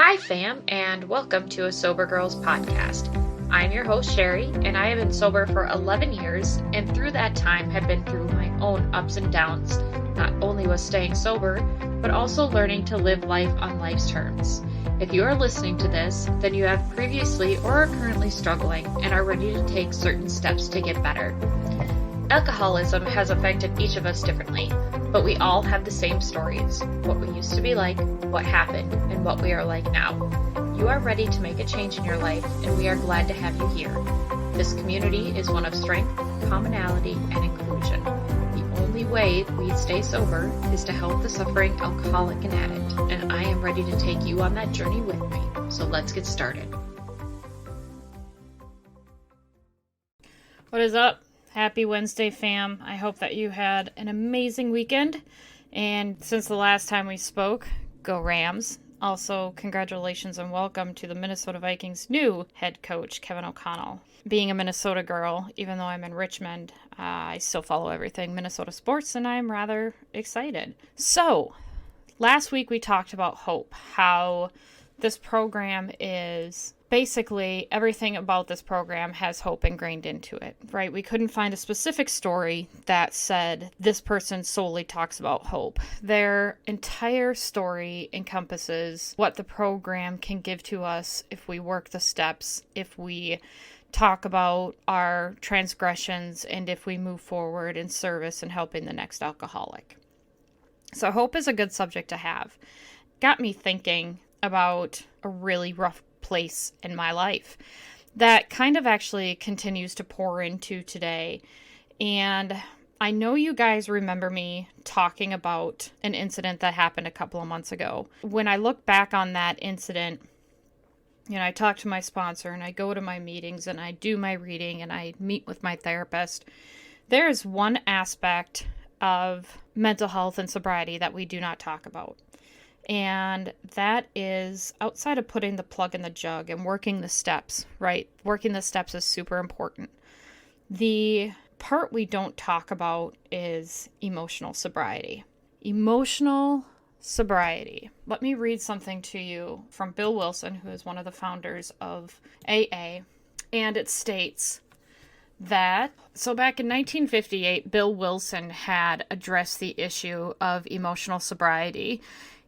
Hi, fam, and welcome to a Sober Girls podcast. I'm your host, Sherry, and I have been sober for 11 years, and through that time have been through my own ups and downs, not only with staying sober, but also learning to live life on life's terms. If you are listening to this, then you have previously or are currently struggling and are ready to take certain steps to get better. Alcoholism has affected each of us differently, but we all have the same stories, what we used to be like, what happened, and what we are like now. You are ready to make a change in your life, and we are glad to have you here. This community is one of strength, commonality, and inclusion. The only way we stay sober is to help the suffering alcoholic and addict, and I am ready to take you on that journey with me. So let's get started. What is up? Happy Wednesday, fam. I hope that you had an amazing weekend. And since the last time we spoke, go Rams. Also, congratulations and welcome to the Minnesota Vikings' new head coach, Kevin O'Connell. Being a Minnesota girl, even though I'm in Richmond, I still follow everything Minnesota sports, and I'm rather excited. So, last week we talked about hope, how this program is basically everything about this program has hope ingrained into it, right? We couldn't find a specific story that said this person solely talks about hope. Their entire story encompasses what the program can give to us if we work the steps, if we talk about our transgressions, and if we move forward in service and helping the next alcoholic. So hope is a good subject to have. Got me thinking about a really rough place in my life that kind of actually continues to pour into today. And I know you guys remember me talking about an incident that happened a couple of months ago. When I look back on that incident, I talk to my sponsor and I go to my meetings and I do my reading and I meet with my therapist. There is one aspect of mental health and sobriety that we do not talk about. And that is outside of putting the plug in the jug and working the steps, right? Working the steps is super important. The part we don't talk about is emotional sobriety. Emotional sobriety. Let me read something to you from Bill Wilson, who is one of the founders of AA. And it states that, so back in 1958, Bill Wilson had addressed the issue of emotional sobriety.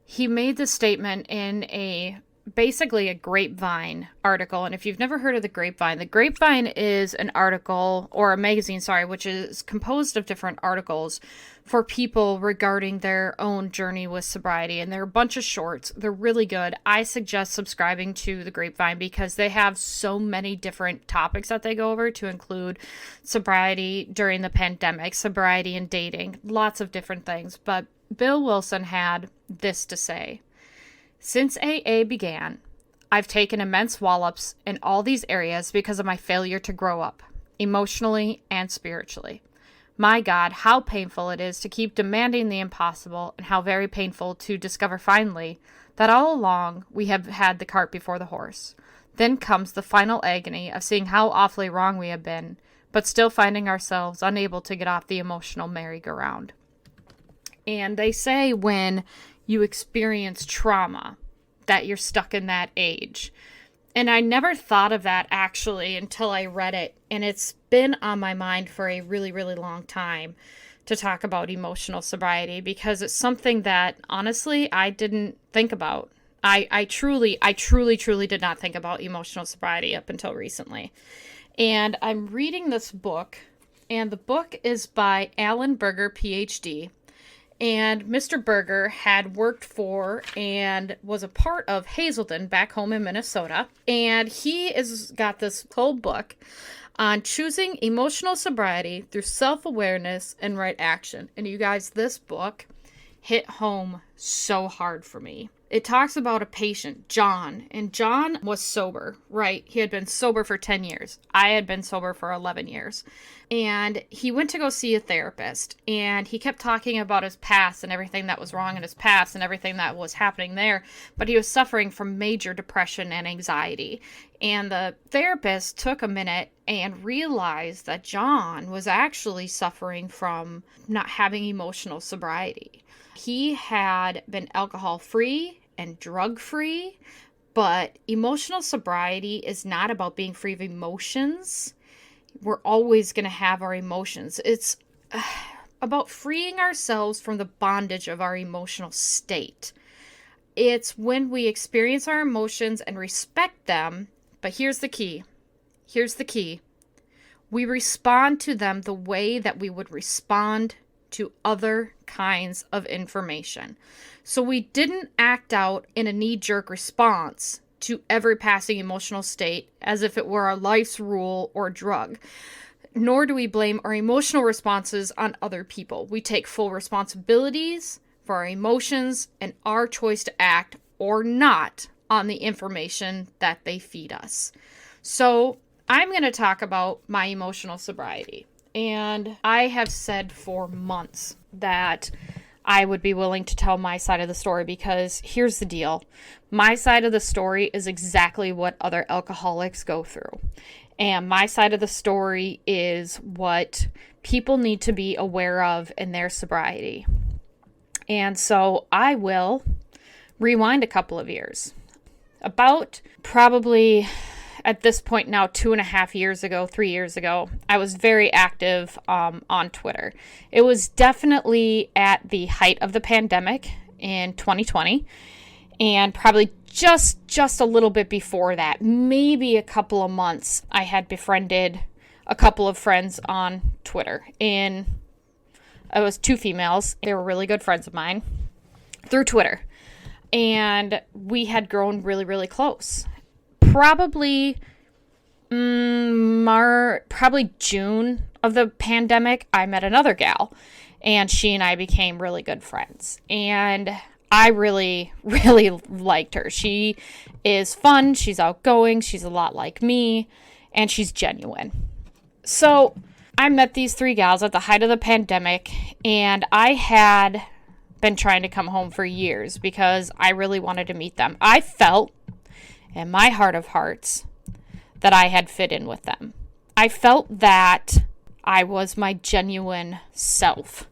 He made the statement in basically a Grapevine article. And if you've never heard of the Grapevine is an article or a magazine, which is composed of different articles for people regarding their own journey with sobriety. And they're a bunch of shorts. They're really good. I suggest subscribing to the Grapevine because they have so many different topics that they go over, to include sobriety during the pandemic, sobriety and dating, lots of different things. But Bill Wilson had this to say: "Since AA began, I've taken immense wallops in all these areas because of my failure to grow up, emotionally and spiritually. My God, how painful it is to keep demanding the impossible, and how very painful to discover finally that all along we have had the cart before the horse. Then comes the final agony of seeing how awfully wrong we have been, but still finding ourselves unable to get off the emotional merry-go-round." And they say when you experience trauma that you're stuck in that age. And I never thought of that actually until I read it. And it's been on my mind for a really, really long time to talk about emotional sobriety, because it's something that honestly I didn't think about. I truly did not think about emotional sobriety up until recently. And I'm reading this book, and the book is by Alan Berger, PhD. And Mr. Berger had worked for and was a part of Hazelden back home in Minnesota. And he has got this whole book on choosing emotional sobriety through self-awareness and right action. And you guys, this book hit home so hard for me. It talks about a patient, John, and John was sober, right? He had been sober for 10 years. I had been sober for 11 years. And he went to go see a therapist, and he kept talking about his past and everything that was wrong in his past and everything that was happening there. But he was suffering from major depression and anxiety. And the therapist took a minute and realized that John was actually suffering from not having emotional sobriety. He had been alcohol-free and drug-free, But emotional sobriety is not about being free of emotions. We're always going to have our emotions. It's about freeing ourselves from the bondage of our emotional state. It's when we experience our emotions and respect them, but here's the key. Here's the key. We respond to them the way that we would respond to other kinds of information. So we didn't act out in a knee-jerk response to every passing emotional state as if it were our life's rule or drug. Nor do we blame our emotional responses on other people. We take full responsibilities for our emotions and our choice to act or not on the information that they feed us. So I'm going to talk about my emotional sobriety. And I have said for months that I would be willing to tell my side of the story, because here's the deal. My side of the story is exactly what other alcoholics go through. And my side of the story is what people need to be aware of in their sobriety. And so I will rewind a couple of years. About probably at this point now 2.5 years ago, 3 years ago, I was very active on Twitter. It was definitely at the height of the pandemic in 2020, and probably just a little bit before that, maybe a couple of months, I had befriended a couple of friends on Twitter. And it was 2 females. They were really good friends of mine through Twitter. And we had grown really, really close. Probably June of the pandemic, I met another gal, and she and I became really good friends. And I really, really liked her. She is fun, she's outgoing, she's a lot like me, and she's genuine. So I met these 3 gals at the height of the pandemic, and I had been trying to come home for years because I really wanted to meet them. I felt in my heart of hearts that I had fit in with them. I felt that I was my genuine self,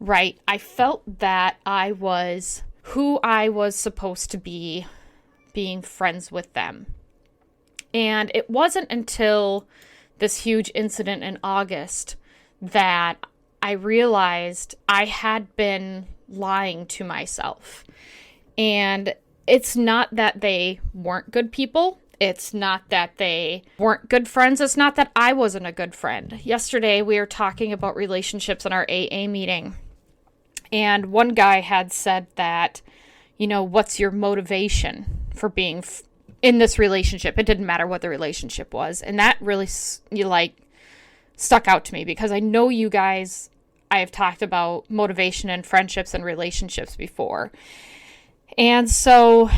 right? I felt that I was who I was supposed to be, being friends with them. And it wasn't until this huge incident in August that I realized I had been lying to myself. And it's not that they weren't good people. It's not that they weren't good friends. It's not that I wasn't a good friend. Yesterday, we were talking about relationships in our AA meeting. And one guy had said that, what's your motivation for being in this relationship? It didn't matter what the relationship was. And that really, stuck out to me, because I know you guys, I have talked about motivation in friendships and relationships before. And so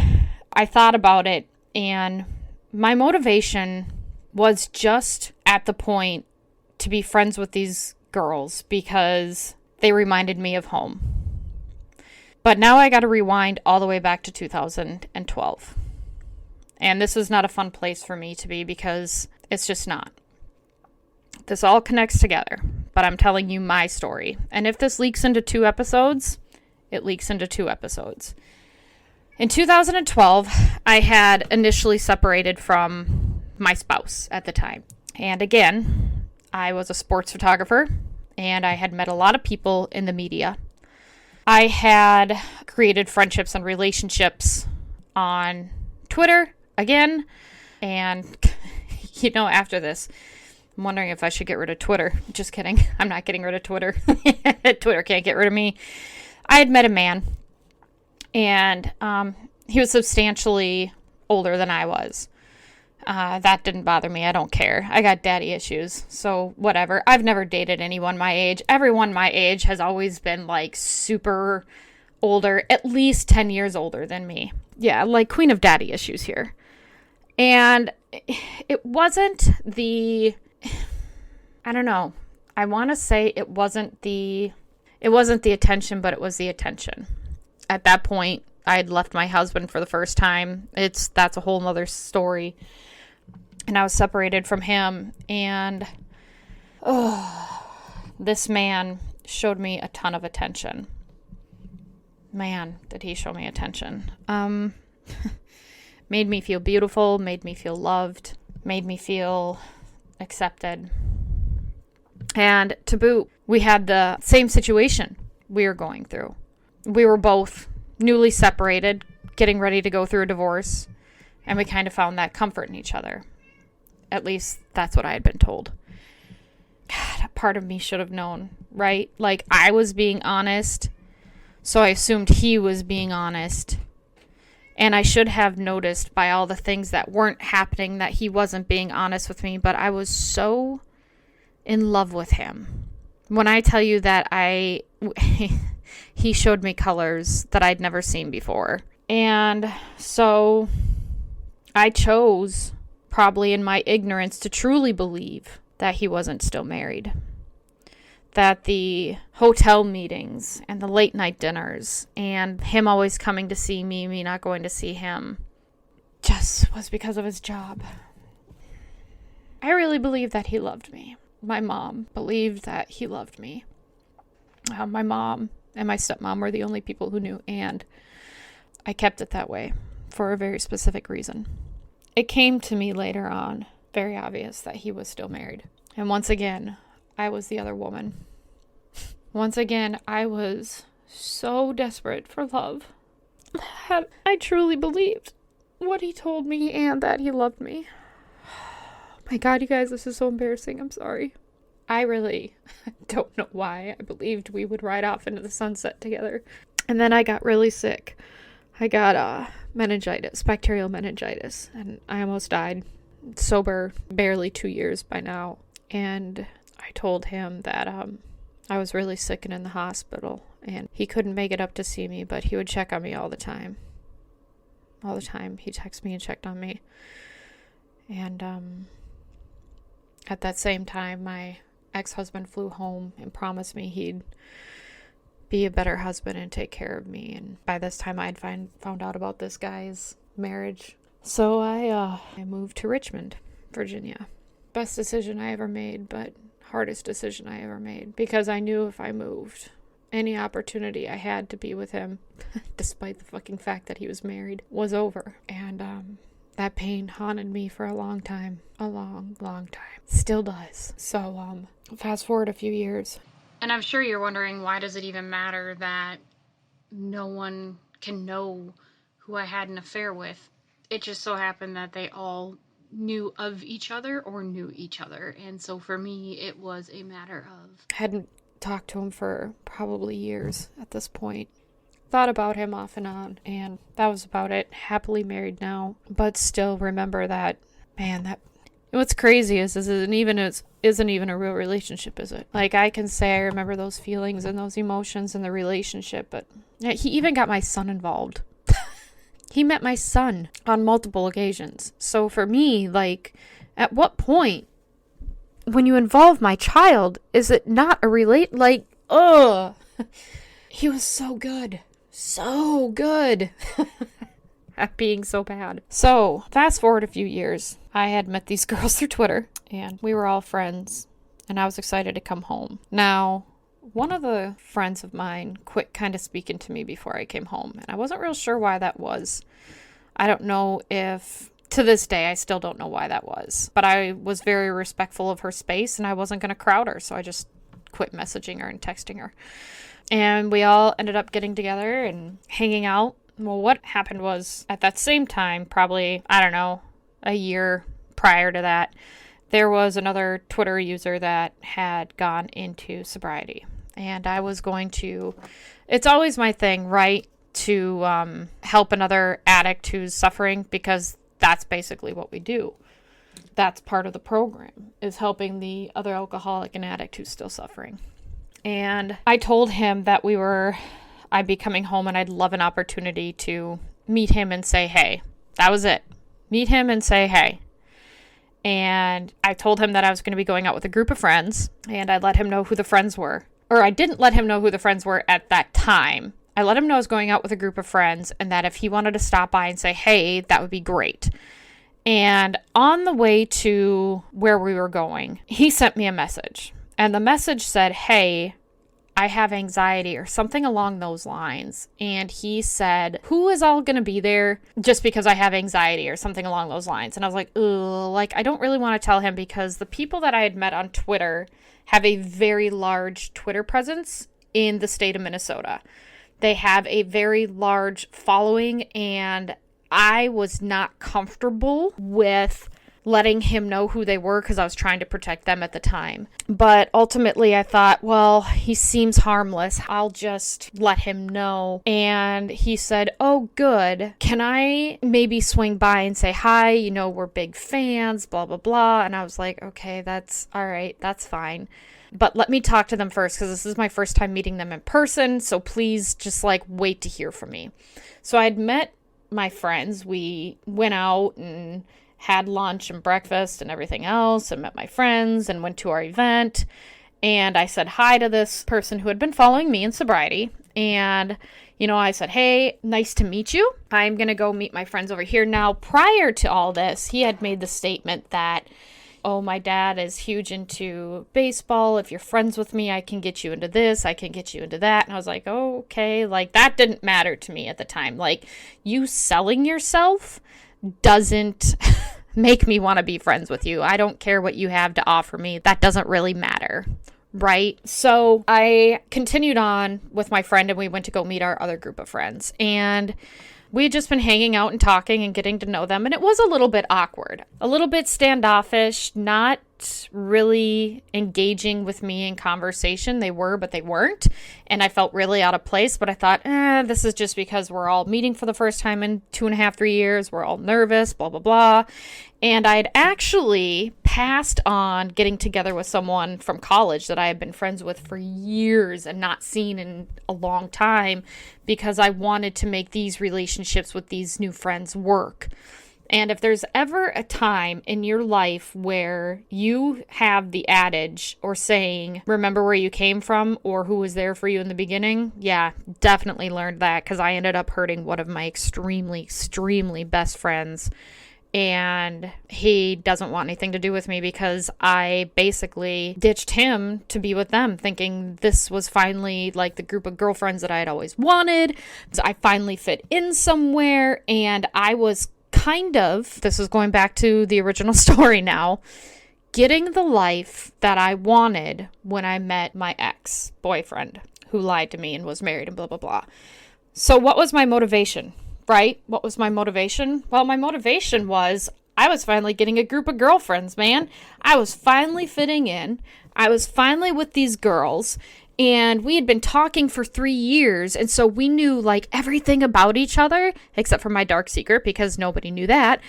I thought about it, and my motivation was just at the point to be friends with these girls because they reminded me of home. But now I got to rewind all the way back to 2012. And this is not a fun place for me to be, because it's just not. This all connects together, but I'm telling you my story. And if this leaks into 2 episodes, it leaks into 2 episodes. In 2012, I had initially separated from my spouse at the time. And again, I was a sports photographer, and I had met a lot of people in the media. I had created friendships and relationships on Twitter again. And, after this, I'm wondering if I should get rid of Twitter. Just kidding. I'm not getting rid of Twitter. Twitter can't get rid of me. I had met a man, and he was substantially older than I was. That didn't bother me. I don't care. I got daddy issues, so whatever. I've never dated anyone my age. Everyone my age has always been super older, at least 10 years older than me. Yeah, queen of daddy issues here. And it wasn't I don't know. I want to say it wasn't the attention, but it was the attention. At that point, I had left my husband for the first time. That's a whole nother story. And I was separated from him, and this man showed me a ton of attention. Man, did he show me attention. Made me feel beautiful, made me feel loved, made me feel accepted. And to boot, we had the same situation we were going through. We were both newly separated, getting ready to go through a divorce, and we kind of found that comfort in each other. At least that's what I had been told. God, a part of me should have known, right? Like, I was being honest, so I assumed he was being honest. And I should have noticed by all the things that weren't happening that he wasn't being honest with me, but I was so in love with him. When I tell you that he showed me colors that I'd never seen before. And so I chose, probably in my ignorance, to truly believe that he wasn't still married. That the hotel meetings and the late night dinners and him always coming to see me, me not going to see him, just was because of his job. I really believed that he loved me. My mom believed that he loved me. My mom and my stepmom were the only people who knew, and I kept it that way for a very specific reason. It came to me later on, very obvious, that he was still married. And once again, I was the other woman. Once again, I was so desperate for love that I truly believed what he told me and that he loved me. My God, you guys, this is so embarrassing. I'm sorry. I really don't know why I believed we would ride off into the sunset together. And then I got really sick. I got meningitis, bacterial meningitis, and I almost died. Sober, barely 2 years by now. And I told him that I was really sick and in the hospital, and he couldn't make it up to see me, but he would check on me all the time. All the time. He texted me and checked on me. And at that same time, my ex-husband flew home and promised me he'd be a better husband and take care of me. And by this time, I'd found out about this guy's marriage. So I moved to Richmond, Virginia. Best decision I ever made, but hardest decision I ever made. Because I knew if I moved, any opportunity I had to be with him, despite the fucking fact that he was married, was over. And that pain haunted me for a long time. A long, long time. Still does. So, fast forward a few years. And I'm sure you're wondering, why does it even matter that no one can know who I had an affair with? It just so happened that they all knew of each other or knew each other. And so for me, it was a matter of... Hadn't talked to him for probably years at this point. Thought about him off and on, and that was about it. Happily married now, but still remember that, man, that... What's crazy is isn't even a real relationship, is it? Like, I can say I remember those feelings and those emotions in the relationship, but he even got my son involved. He met my son on multiple occasions. So for me, like, at what point, when you involve my child, is it not a like, ugh. He was so good. So good. At being so bad. So, fast forward a few years. I had met these girls through Twitter, and we were all friends, and I was excited to come home. Now, one of the friends of mine quit kind of speaking to me before I came home, and I wasn't real sure why that was. I don't know if, to this day, I still don't know why that was. But I was very respectful of her space, and I wasn't going to crowd her, so I just quit messaging her and texting her. And we all ended up getting together and hanging out. Well, what happened was, at that same time, probably, I don't know, a year prior to that, there was another Twitter user that had gone into sobriety. And I was going to, it's always my thing, right, to help another addict who's suffering, because that's basically what we do. That's part of the program, is helping the other alcoholic and addict who's still suffering. And I told him that I'd be coming home and I'd love an opportunity to meet him and say, hey. That was it. Meet him and say, hey. And I told him that I was going to be going out with a group of friends, and I let him know who the friends were. Or I didn't let him know who the friends were at that time. I let him know I was going out with a group of friends, and that if he wanted to stop by and say, hey, that would be great. And on the way to where we were going, he sent me a message. And the message said, hey, I have anxiety or something along those lines. And he said, who is all going to be there just because I have anxiety or something along those lines? And I was like, ugh, like, I don't really want to tell him because the people that I had met on Twitter have a very large Twitter presence in the state of Minnesota. They have a very large following, and I was not comfortable with letting him know who they were because I was trying to protect them at the time. But ultimately I thought, well, he seems harmless. I'll just let him know. And he said, oh, good. Can I maybe swing by and say hi? You know, we're big fans, blah, blah, blah. And I was like, okay, that's all right. That's fine. But let me talk to them first because this is my first time meeting them in person. So please just like wait to hear from me. So I'd met my friends. We went out and had lunch and breakfast and everything else and met my friends and went to our event. And I said hi to this person who had been following me in sobriety. And, you know, I said, hey, nice to meet you. I'm going to go meet my friends over here. Now, prior to all this, he had made the statement that, oh, my dad is huge into baseball. If you're friends with me, I can get you into this. I can get you into that. And I was like, oh, okay. Like, that didn't matter to me at the time. Like, you selling yourself doesn't make me want to be friends with you. I don't care what you have to offer me. That doesn't really matter, right? So I continued on with my friend and we went to go meet our other group of friends. And we had just been hanging out and talking and getting to know them. And it was a little bit awkward, a little bit standoffish, not really engaging with me in conversation. They were, but they weren't. And I felt really out of place. But I thought, this is just because we're all meeting for the first time in 2.5, 3 years. We're all nervous, blah, blah, blah. And I'd actually passed on getting together with someone from college that I had been friends with for years and not seen in a long time because I wanted to make these relationships with these new friends work. And if there's ever a time in your life where you have the adage or saying, remember where you came from or who was there for you in the beginning, yeah, definitely learned that because I ended up hurting one of my extremely, extremely best friends. And he doesn't want anything to do with me because I basically ditched him to be with them, thinking this was finally like the group of girlfriends that I had always wanted. I finally fit in somewhere, and I was kind of, this is going back to the original story now, getting the life that I wanted when I met my ex-boyfriend who lied to me and was married and blah, blah, blah. So what was my motivation? Right? What was my motivation? Well, my motivation was I was finally getting a group of girlfriends, man. I was finally fitting in. I was finally with these girls, and we had been talking for 3 years, and so we knew like everything about each other, except for my dark secret because nobody knew that.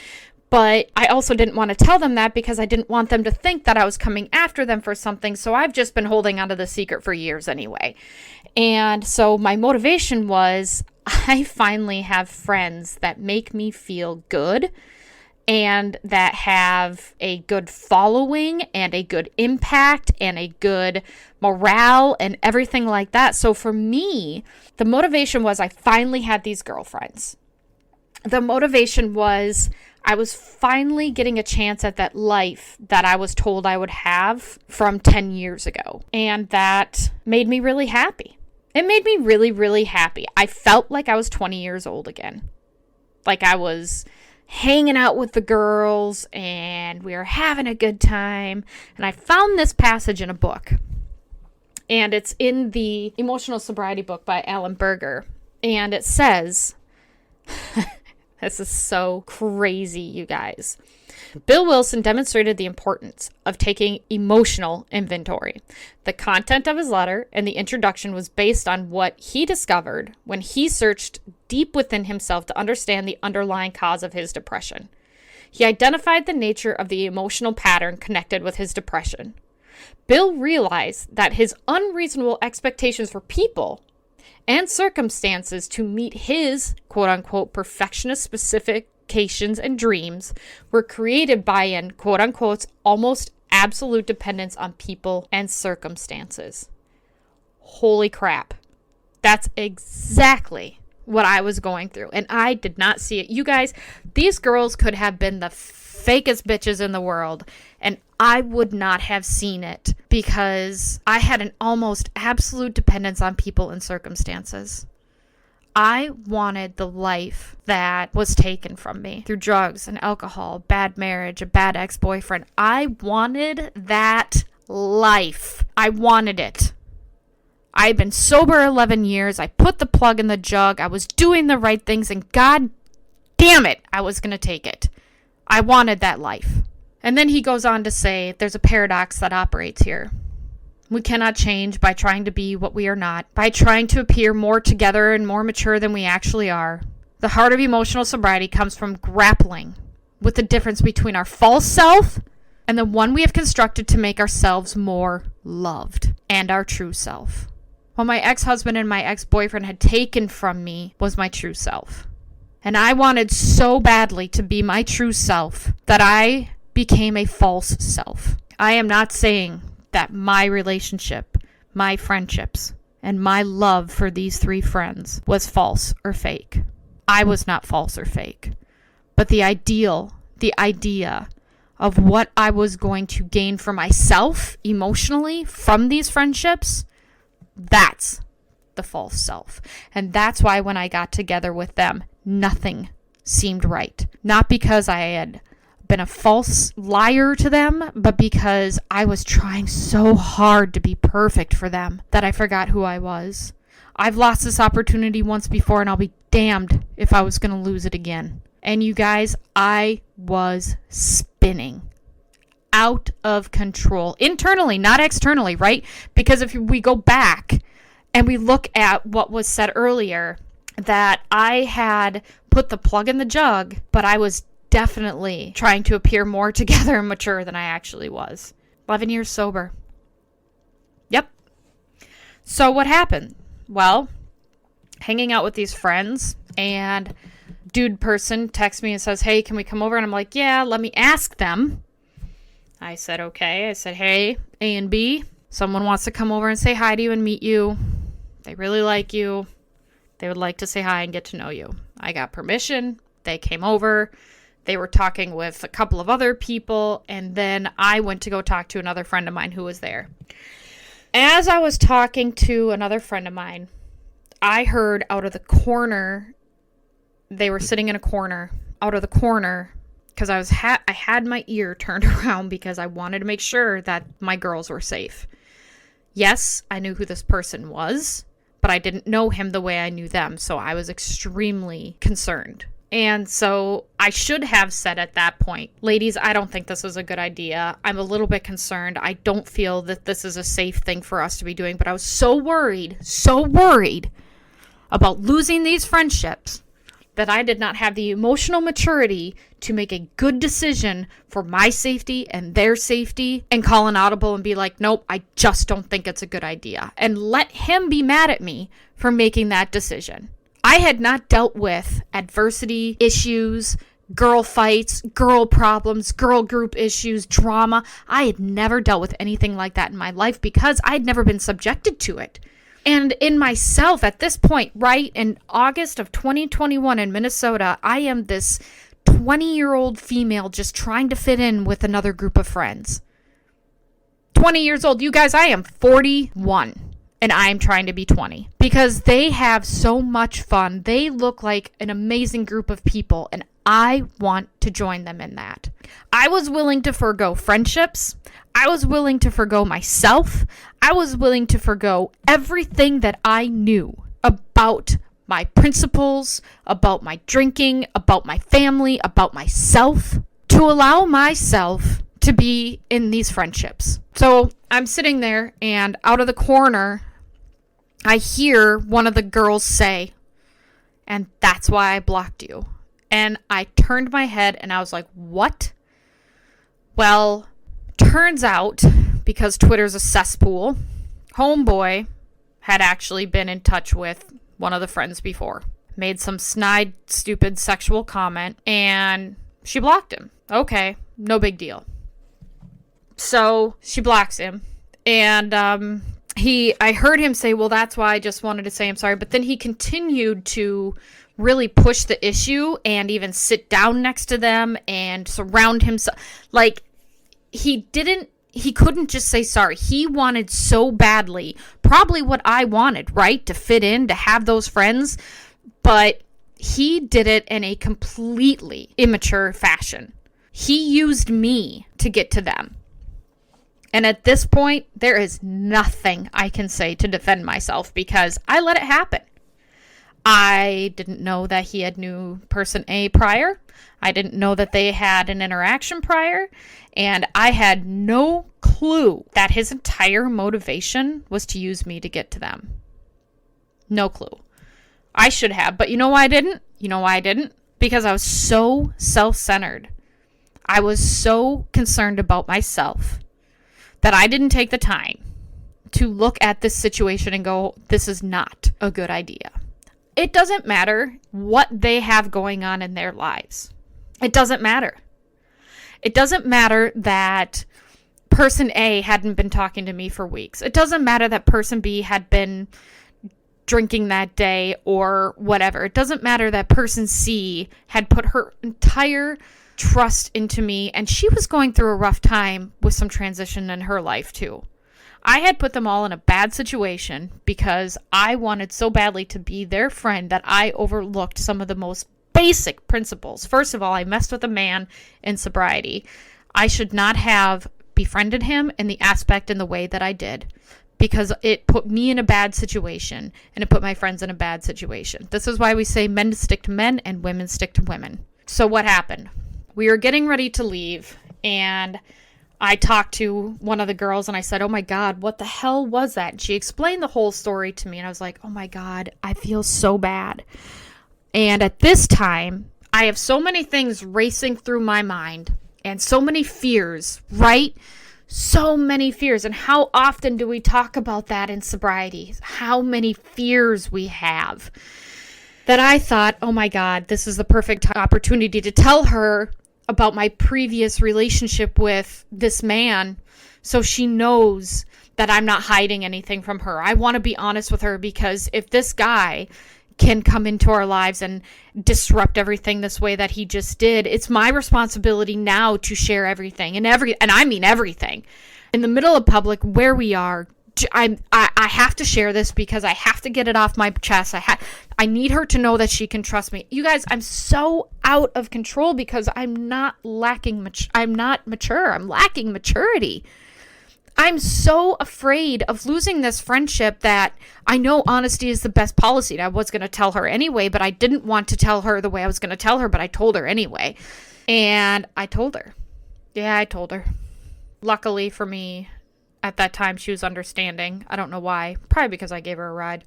But I also didn't want to tell them that because I didn't want them to think that I was coming after them for something. So I've just been holding onto the secret for years anyway. And so my motivation was I finally have friends that make me feel good and that have a good following and a good impact and a good morale and everything like that. So for me, the motivation was I finally had these girlfriends. The motivation was I was finally getting a chance at that life that I was told I would have from 10 years ago. And that made me really happy. It made me really, really happy. I felt like I was 20 years old again. Like I was hanging out with the girls and we were having a good time. And I found this passage in a book. And it's in the Emotional Sobriety book by Alan Berger. And it says, this is so crazy, you guys. Bill Wilson demonstrated the importance of taking emotional inventory. The content of his letter and the introduction was based on what he discovered when he searched deep within himself to understand the underlying cause of his depression. He identified the nature of the emotional pattern connected with his depression. Bill realized that his unreasonable expectations for people and circumstances to meet his quote-unquote perfectionist specifications and dreams were created by an quote-unquote almost absolute dependence on people and circumstances. Holy crap. That's exactly what I was going through, and I did not see it. You guys, these girls could have been the fakest bitches in the world, and I would not have seen it because I had an almost absolute dependence on people and circumstances. I wanted the life that was taken from me through drugs and alcohol, bad marriage, a bad ex-boyfriend. I wanted that life. I wanted it. I had been sober 11 years. I put the plug in the jug. I was doing the right things, and God damn it, I was going to take it. I wanted that life. And then he goes on to say, there's a paradox that operates here. We cannot change by trying to be what we are not, by trying to appear more together and more mature than we actually are. The heart of emotional sobriety comes from grappling with the difference between our false self and the one we have constructed to make ourselves more loved, and our true self. What my ex-husband and my ex-boyfriend had taken from me was my true self. And I wanted so badly to be my true self that I became a false self. I am not saying that my relationship, my friendships, and my love for these 3 friends was false or fake. I was not false or fake. But the idea of what I was going to gain for myself emotionally from these friendships, that's the false self. And that's why when I got together with them, nothing seemed right. Not because I had been a false liar to them, but because I was trying so hard to be perfect for them that I forgot who I was. I've lost this opportunity once before, and I'll be damned if I was going to lose it again. And you guys, I was spinning out of control internally, not externally, right? Because if we go back and we look at what was said earlier, that I had put the plug in the jug, but I was definitely trying to appear more together and mature than I actually was. 11 years sober. Yep. So what happened? Well, hanging out with these friends, and dude person texts me and says, hey, can we come over? And I'm like, yeah, let me ask them. I said, okay. I said, hey, A and B, someone wants to come over and say hi to you and meet you. They really like you. They would like to say hi and get to know you. I got permission. They came over. They were talking with a couple of other people, and then I went to go talk to another friend of mine who was there. As I was talking to another friend of mine, I heard out of the corner, they were sitting in a corner, out of the corner, because I had my ear turned around because I wanted to make sure that my girls were safe. Yes, I knew who this person was, but I didn't know him the way I knew them, so I was extremely concerned. And so I should have said at that point, ladies, I don't think this is a good idea. I'm a little bit concerned. I don't feel that this is a safe thing for us to be doing. But I was so worried about losing these friendships that I did not have the emotional maturity to make a good decision for my safety and their safety and call an audible and be like, nope, I just don't think it's a good idea. And let him be mad at me for making that decision. I had not dealt with adversity, issues, girl fights, girl problems, girl group issues, drama. I had never dealt with anything like that in my life because I had never been subjected to it. And in myself at this point, right, in August of 2021 in Minnesota, I am this 20-year-old female just trying to fit in with another group of friends. 20 years old. You guys, I am 41. And I'm trying to be 20 because they have so much fun. They look like an amazing group of people, and I want to join them in that. I was willing to forgo friendships. I was willing to forgo myself. I was willing to forgo everything that I knew about my principles, about my drinking, about my family, about myself, to allow myself to be in these friendships. So I'm sitting there, and out of the corner, I hear one of the girls say, and that's why I blocked you. And I turned my head and I was like, what? Well, turns out, because Twitter's a cesspool, homeboy had actually been in touch with one of the friends before. Made some snide, stupid sexual comment, and she blocked him. Okay, no big deal. So she blocks him, and I heard him say, well, that's why I just wanted to say I'm sorry. But then he continued to really push the issue and even sit down next to them and surround himself. Like, he couldn't just say sorry. He wanted so badly, probably what I wanted, right? To fit in, to have those friends. But he did it in a completely immature fashion. He used me to get to them. And at this point, there is nothing I can say to defend myself because I let it happen. I didn't know that he had knew person A prior. I didn't know that they had an interaction prior. And I had no clue that his entire motivation was to use me to get to them. No clue. I should have, but you know why I didn't? You know why I didn't? Because I was so self-centered. I was so concerned about myself that I didn't take the time to look at this situation and go, this is not a good idea. It doesn't matter what they have going on in their lives. It doesn't matter. It doesn't matter that person A hadn't been talking to me for weeks. It doesn't matter that person B had been drinking that day or whatever. It doesn't matter that person C had put her entire trust into me and she was going through a rough time with some transition in her life too. I had put them all in a bad situation because I wanted so badly to be their friend that I overlooked some of the most basic principles. First of all, I messed with a man in sobriety. I should not have befriended him in the aspect and the way that I did because it put me in a bad situation and it put my friends in a bad situation. This is why we say men stick to men and women stick to women. So what happened? We were getting ready to leave and I talked to one of the girls and I said, oh my God, what the hell was that? And she explained the whole story to me and I was like, oh my God, I feel so bad. And at this time, I have so many things racing through my mind and so many fears, right? So many fears. And how often do we talk about that in sobriety? How many fears we have that I thought, oh my God, this is the perfect opportunity to tell her about my previous relationship with this man so she knows that I'm not hiding anything from her. I want to be honest with her because if this guy can come into our lives and disrupt everything this way that he just did, it's my responsibility now to share everything and I mean everything in the middle of public where we are. I have to share this because I have to get it off my chest. I need her to know that she can trust me. You guys, I'm so out of control because I'm not mature. I'm lacking maturity. I'm so afraid of losing this friendship that I know honesty is the best policy. I was going to tell her anyway, but I didn't want to tell her the way I was going to tell her, but I told her anyway. And I told her. Yeah, I told her. Luckily for me, at that time, she was understanding. I don't know why. Probably because I gave her a ride.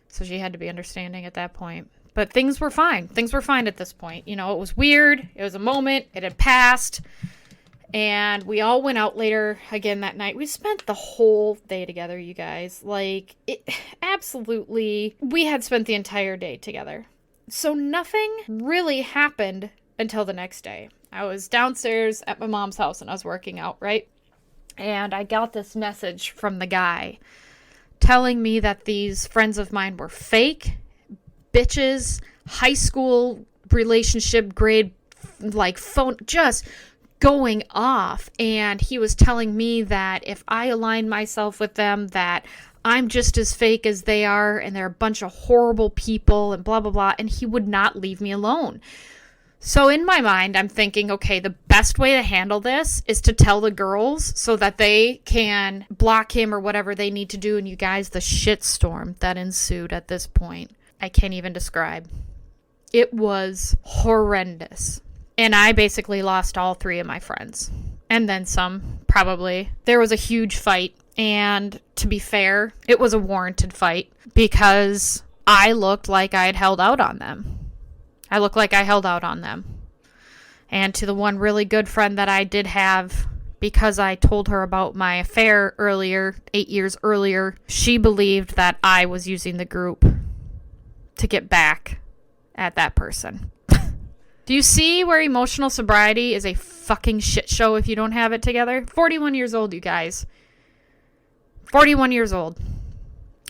So she had to be understanding at that point. But things were fine. Things were fine at this point. You know, it was weird. It was a moment. It had passed. And we all went out later again that night. We spent the whole day together, you guys. Like, absolutely. We had spent the entire day together. So nothing really happened until the next day. I was downstairs at my mom's house and I was working out, right? And I got this message from the guy telling me that these friends of mine were fake, bitches, high school relationship grade, like phone, just going off. And he was telling me that if I align myself with them, that I'm just as fake as they are and they're a bunch of horrible people and blah, blah, blah. And he would not leave me alone. So in my mind, I'm thinking, okay, the best way to handle this is to tell the girls so that they can block him or whatever they need to do. And you guys, the shitstorm that ensued at this point, I can't even describe. It was horrendous. And I basically lost all three of my friends. And then some, probably. There was a huge fight. And to be fair, it was a warranted fight because I looked like I had held out on them. I look like I held out on them. And to the one really good friend that I did have, because I told her about my affair earlier, 8 years earlier, she believed that I was using the group to get back at that person. Do you see where emotional sobriety is a fucking shit show if you don't have it together? 41 years old, you guys. 41 years old.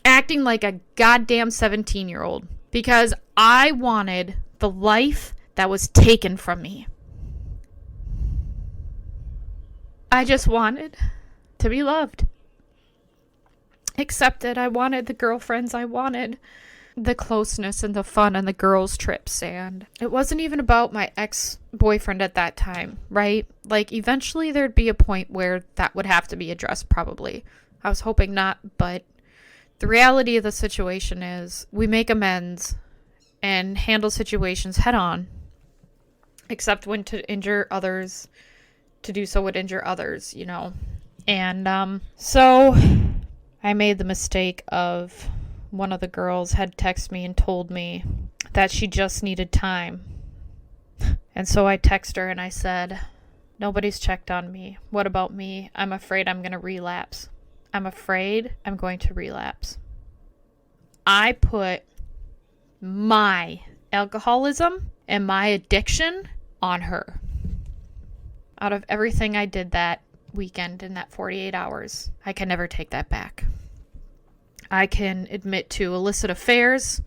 Acting like a goddamn 17-year-old. Because I wanted the life that was taken from me. I just wanted to be loved, accepted. I wanted the girlfriends. I wanted the closeness and the fun and the girls' trips. And it wasn't even about my ex-boyfriend at that time, right? Like, eventually there'd be a point where that would have to be addressed, probably. I was hoping not, but the reality of the situation is we make amends and handle situations head on, except when to injure others, to do so would injure others, you know. And so I made the mistake of, one of the girls had texted me and told me that she just needed time. And so I texted her and I said, nobody's checked on me. What about me? I'm afraid I'm going to relapse. I'm afraid I'm going to relapse. I put my alcoholism and my addiction on her. Out of everything I did that weekend in that 48 hours, I can never take that back. I can admit to illicit affairs.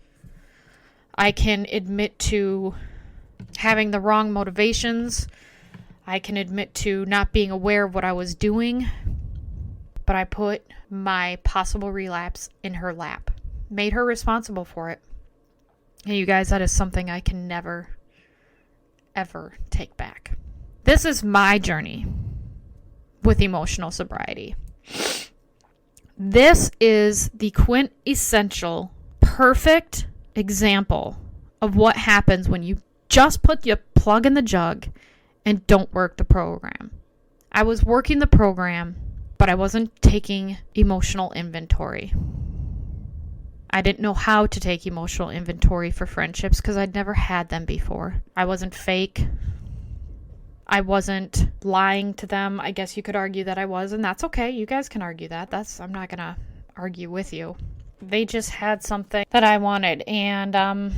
I can admit to having the wrong motivations. I can admit to not being aware of what I was doing. But I put my possible relapse in her lap. Made her responsible for it. And you guys, that is something I can never, ever take back. This is my journey with emotional sobriety. This is the quintessential, perfect example of what happens when you just put your plug in the jug and don't work the program. I was working the program, but I wasn't taking emotional inventory. I didn't know how to take emotional inventory for friendships because I'd never had them before. I wasn't fake. I wasn't lying to them. I guess you could argue that I was, and that's okay. You guys can argue that. I'm not going to argue with you. They just had something that I wanted, and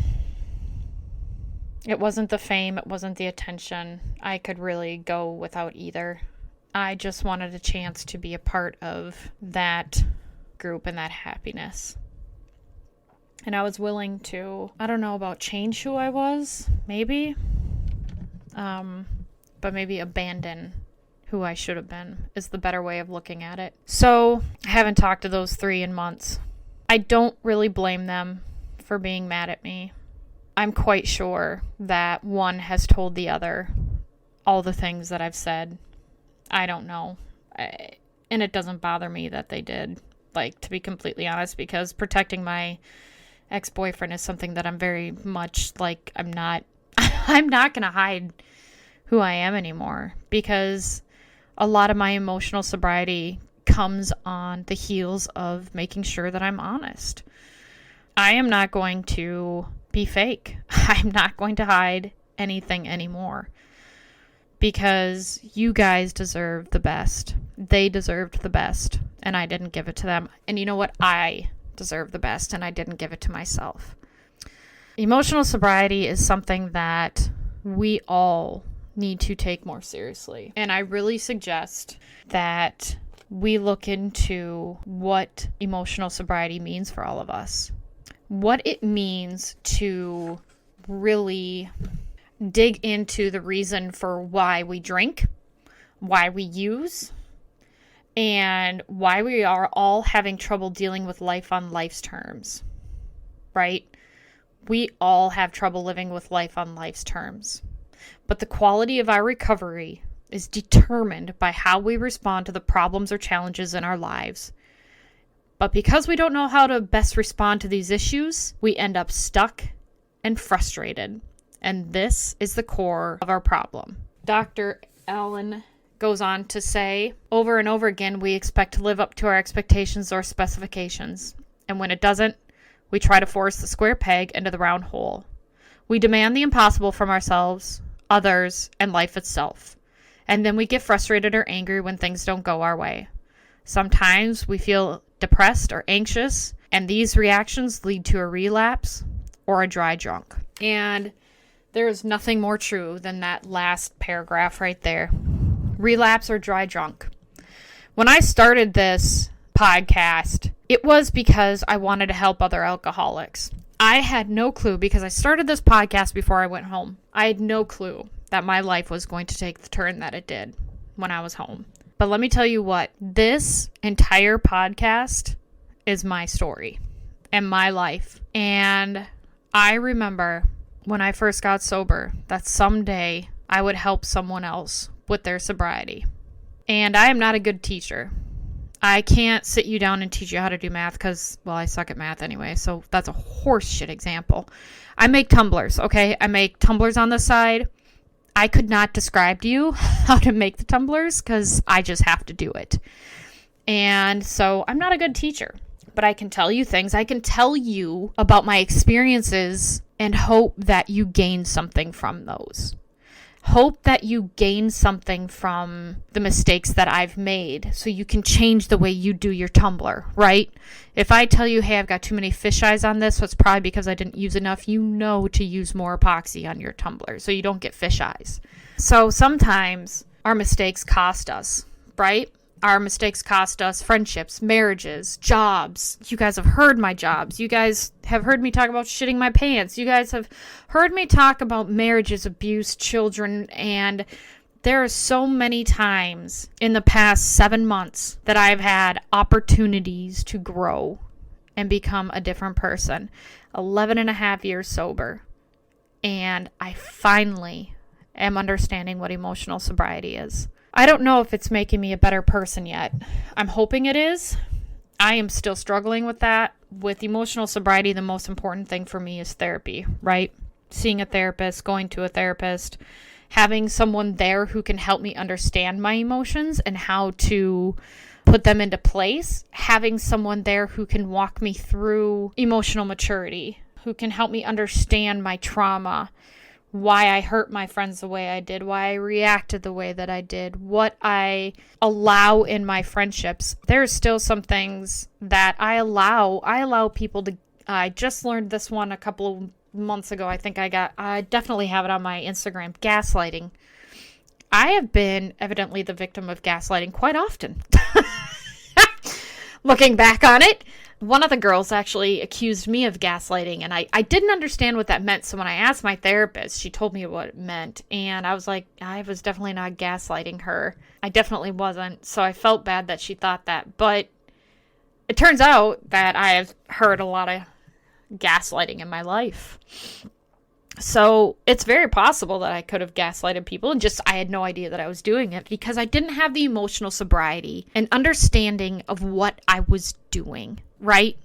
it wasn't the fame. It wasn't the attention. I could really go without either. I just wanted a chance to be a part of that group and that happiness. And I was willing to, I don't know about change who I was, maybe. But maybe abandon who I should have been is the better way of looking at it. So I haven't talked to those 3 in months. I don't really blame them for being mad at me. I'm quite sure that one has told the other all the things that I've said. I don't know. And it doesn't bother me that they did, like, to be completely honest, because protecting my ex-boyfriend is something that I'm very much like, I'm not going to hide who I am anymore, because a lot of my emotional sobriety comes on the heels of making sure that I'm honest. I am not going to be fake. I'm not going to hide anything anymore, because you guys deserve the best. They deserved the best, and I didn't give it to them. And you know what? I deserve the best, and I didn't give it to myself. Emotional sobriety is something that we all need to take more seriously. And I really suggest that we look into what emotional sobriety means for all of us. What it means to really dig into the reason for why we drink, why we use, and why we are all having trouble dealing with life on life's terms, right? We all have trouble living with life on life's terms. But the quality of our recovery is determined by how we respond to the problems or challenges in our lives. But because we don't know how to best respond to these issues, we end up stuck and frustrated. And this is the core of our problem. Dr. Allen goes on to say, over and over again, we expect to live up to our expectations or specifications. And when it doesn't, we try to force the square peg into the round hole. We demand the impossible from ourselves, others, and life itself. And then we get frustrated or angry when things don't go our way. Sometimes we feel depressed or anxious, and these reactions lead to a relapse or a dry drunk. And there is nothing more true than that last paragraph right there. Relapse or dry drunk. When I started this podcast, it was because I wanted to help other alcoholics. I had no clue, because I started this podcast before I went home. I had no clue that my life was going to take the turn that it did when I was home. But let me tell you what, this entire podcast is my story and my life. And I remember when I first got sober that someday I would help someone else with their sobriety. And I am not a good teacher. I can't sit you down and teach you how to do math because, well, I suck at math anyway, so that's a horseshit example. I make tumblers, okay? I make tumblers on the side. I could not describe to you how to make the tumblers because I just have to do it. And so I'm not a good teacher, but I can tell you things. I can tell you about my experiences and hope that you gain something from those. Hope that you gain something from the mistakes that I've made so you can change the way you do your tumbler, right? If I tell you, hey, I've got too many fisheyes on this, so it's probably because I didn't use enough, you know to use more epoxy on your tumbler so you don't get fisheyes. So sometimes our mistakes cost us, right? Our mistakes cost us friendships, marriages, jobs. You guys have heard my jobs. You guys have heard me talk about shitting my pants. You guys have heard me talk about marriages, abuse, children, and there are so many times in the past 7 months that I've had opportunities to grow and become a different person. 11 and a half years sober. And I finally am understanding what emotional sobriety is. I don't know if it's making me a better person yet. I'm hoping it is. I am still struggling with that. With emotional sobriety, the most important thing for me is therapy, right? Seeing a therapist, going to a therapist, having someone there who can help me understand my emotions and how to put them into place. Having someone there who can walk me through emotional maturity, who can help me understand my trauma, why I hurt my friends the way I did, why I reacted the way that I did, what I allow in my friendships. There's still some things that I allow people to. I just learned this one a couple of months ago. I definitely have it on my Instagram. Gaslighting. I have been evidently the victim of gaslighting quite often. Looking back on it, one of the girls actually accused me of gaslighting, and I didn't understand what that meant. So when I asked my therapist, she told me what it meant, and I was like, I was definitely not gaslighting her. I definitely wasn't. So I felt bad that she thought that. But it turns out that I have heard a lot of gaslighting in my life. So it's very possible that I could have gaslighted people and just I had no idea that I was doing it because I didn't have the emotional sobriety and understanding of what I was doing, right?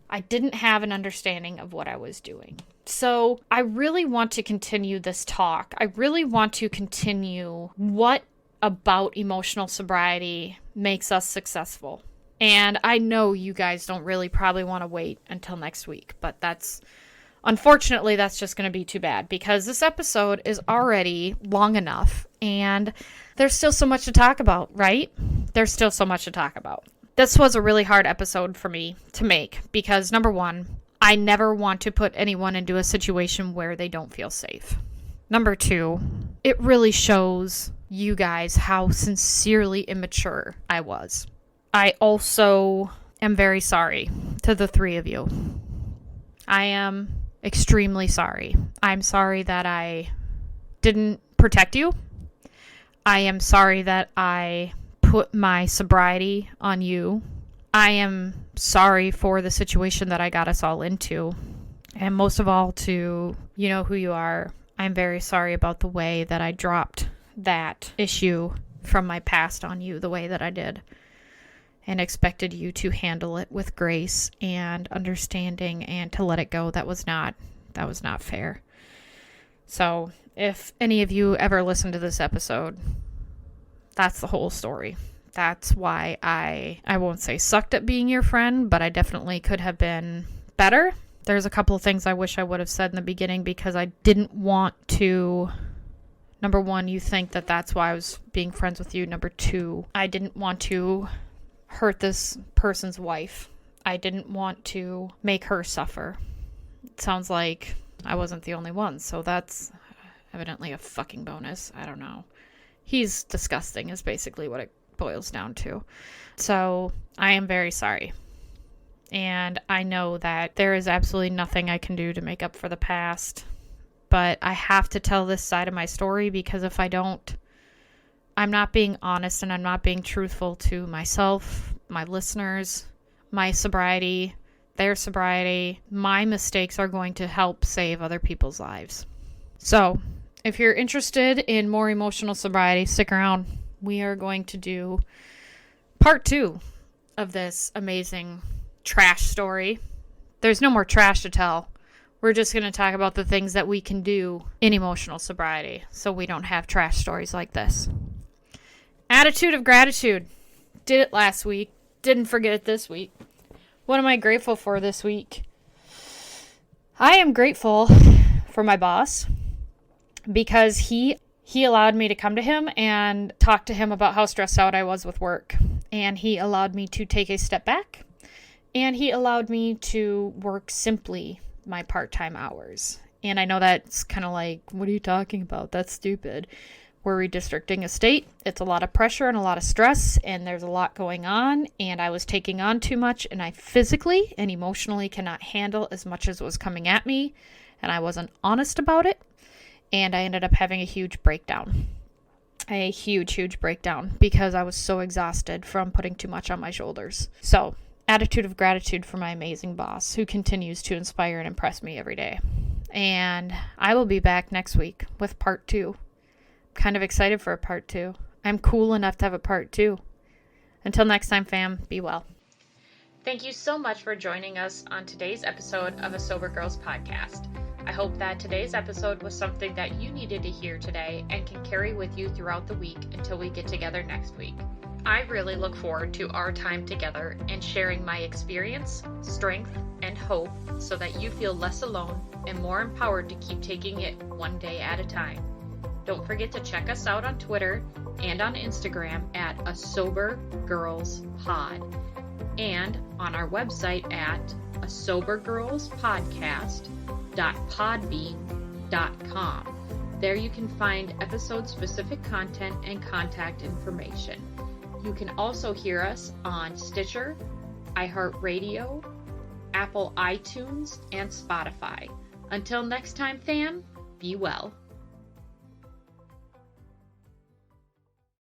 I didn't have an understanding of what I was doing. So I really want to continue this talk. I really want to continue what about emotional sobriety makes us successful. And I know you guys don't really probably want to wait until next week, but unfortunately, that's just going to be too bad because this episode is already long enough and there's still so much to talk about, right? There's still so much to talk about. This was a really hard episode for me to make because, number one, I never want to put anyone into a situation where they don't feel safe. Number two, it really shows you guys how sincerely immature I was. I also am very sorry to the three of you. I am extremely sorry. I'm sorry that I didn't protect you. I am sorry that I put my sobriety on you. I am sorry for the situation that I got us all into. And most of all, to you know who you are, I'm very sorry about the way that I dropped that issue from my past on you the way that I did. And expected you to handle it with grace and understanding and to let it go. That was not fair. So if any of you ever listen to this episode, that's the whole story. That's why I won't say sucked at being your friend, but I definitely could have been better. There's a couple of things I wish I would have said in the beginning because I didn't want to, number one, you think that that's why I was being friends with you. Number two, I didn't want to hurt this person's wife. I didn't want to make her suffer. It sounds like I wasn't the only one, so that's evidently a fucking bonus. I don't know. He's disgusting is basically what it boils down to. So I am very sorry. And I know that there is absolutely nothing I can do to make up for the past. But I have to tell this side of my story because if I don't, I'm not being honest and I'm not being truthful to myself, my listeners, my sobriety, their sobriety, my mistakes are going to help save other people's lives. So, if you're interested in more emotional sobriety, stick around. We are going to do part 2 of this amazing trash story. There's no more trash to tell. We're just going to talk about the things that we can do in emotional sobriety so we don't have trash stories like this. Attitude of gratitude. Did it last week. Didn't forget it this week. What am I grateful for this week? I am grateful for my boss because he allowed me to come to him and talk to him about how stressed out I was with work. And he allowed me to take a step back. And he allowed me to work simply my part-time hours. And I know that's kind of like, what are you talking about? That's stupid. We're redistricting a state. It's a lot of pressure and a lot of stress, and there's a lot going on, and I was taking on too much, and I physically and emotionally cannot handle as much as was coming at me, and I wasn't honest about it, and I ended up having a huge breakdown. A huge breakdown because I was so exhausted from putting too much on my shoulders. So, attitude of gratitude for my amazing boss who continues to inspire and impress me every day. And I will be back next week with part 2. Kind of excited for a part 2. I'm cool enough to have a part 2. Until next time, fam, be well. Thank you so much for joining us on today's episode of A Sober Girls Podcast. I hope that today's episode was something that you needed to hear today and can carry with you throughout the week until we get together next week. I really look forward to our time together and sharing my experience, strength, and hope so that you feel less alone and more empowered to keep taking it one day at a time. Don't forget to check us out on Twitter and on Instagram at A Sober Girls Pod, and on our website at asobergirlspodcast.podbean.com. There you can find episode-specific content and contact information. You can also hear us on Stitcher, iHeartRadio, Apple iTunes, and Spotify. Until next time, fam, be well.